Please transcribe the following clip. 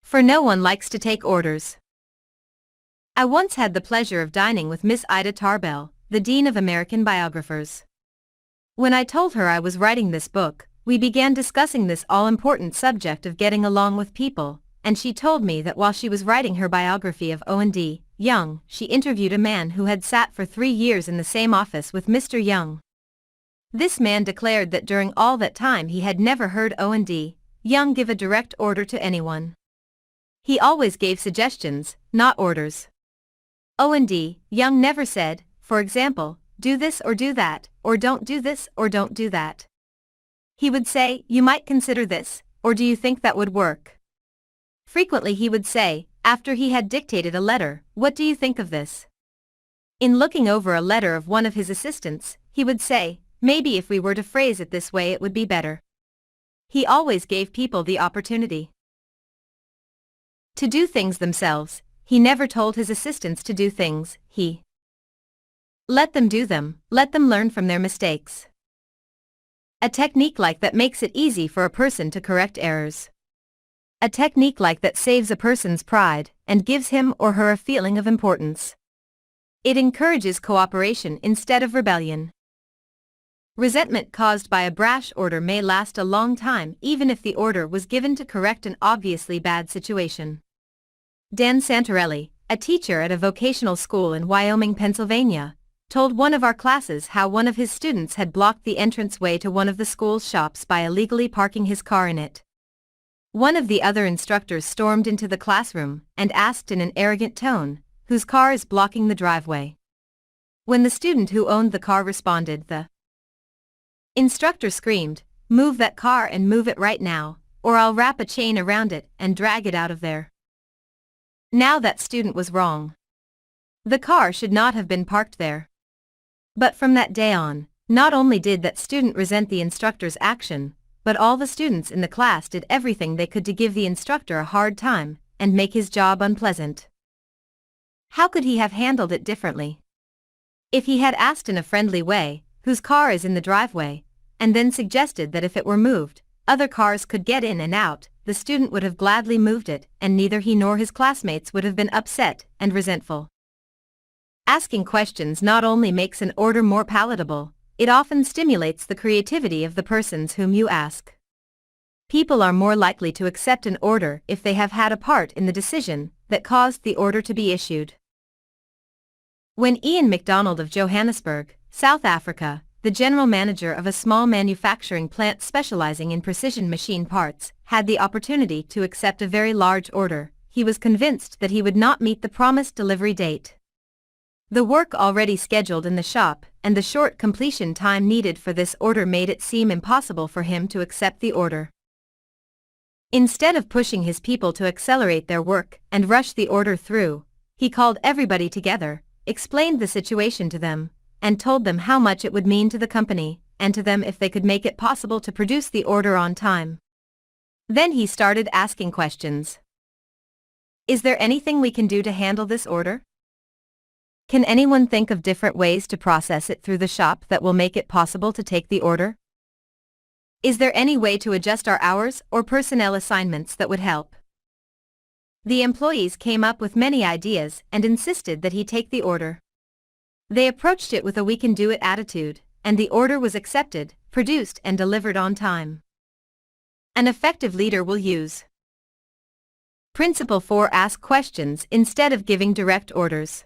For no one likes to take orders. I once had the pleasure of dining with Miss Ida Tarbell, the Dean of American Biographers. When I told her I was writing this book, we began discussing this all-important subject of getting along with people, and she told me that while she was writing her biography of O&D Young, she interviewed a man who had sat for 3 years in the same office with Mr. Young. This man declared that during all that time he had never heard O&D Young give a direct order to anyone. He always gave suggestions, not orders. O&D Young never said, for example, do this or do that, or don't do this or don't do that. He would say, you might consider this, or do you think that would work? Frequently he would say, after he had dictated a letter, what do you think of this? In looking over a letter of one of his assistants, he would say, maybe if we were to phrase it this way it would be better. He always gave people the opportunity to do things themselves. He never told his assistants to do things, he let them do them, let them learn from their mistakes. A technique like that makes it easy for a person to correct errors. A technique like that saves a person's pride and gives him or her a feeling of importance. It encourages cooperation instead of rebellion. Resentment caused by a brash order may last a long time even if the order was given to correct an obviously bad situation. Dan Santarelli, a teacher at a vocational school in Wyoming, Pennsylvania, told one of our classes how one of his students had blocked the entranceway to one of the school's shops by illegally parking his car in it. One of the other instructors stormed into the classroom and asked in an arrogant tone, whose car is blocking the driveway? When the student who owned the car responded, the instructor screamed, move that car and move it right now, or I'll wrap a chain around it and drag it out of there. Now that student was wrong. The car should not have been parked there. But from that day on, not only did that student resent the instructor's action, but all the students in the class did everything they could to give the instructor a hard time and make his job unpleasant. How could he have handled it differently? If he had asked in a friendly way, whose car is in the driveway, and then suggested that if it were moved, other cars could get in and out, the student would have gladly moved it, and neither he nor his classmates would have been upset and resentful. Asking questions not only makes an order more palatable, it often stimulates the creativity of the persons whom you ask. People are more likely to accept an order if they have had a part in the decision that caused the order to be issued. When Ian MacDonald of Johannesburg, South Africa, the general manager of a small manufacturing plant specializing in precision machine parts, had the opportunity to accept a very large order, he was convinced that he would not meet the promised delivery date. The work already scheduled in the shop and the short completion time needed for this order made it seem impossible for him to accept the order. Instead of pushing his people to accelerate their work and rush the order through, he called everybody together, explained the situation to them, and told them how much it would mean to the company and to them if they could make it possible to produce the order on time. Then he started asking questions. Is there anything we can do to handle this order? Can anyone think of different ways to process it through the shop that will make it possible to take the order? Is there any way to adjust our hours or personnel assignments that would help? The employees came up with many ideas and insisted that he take the order. They approached it with a we can do it attitude, and the order was accepted, produced and delivered on time. An effective leader will use Principle 4. Ask questions instead of giving direct orders.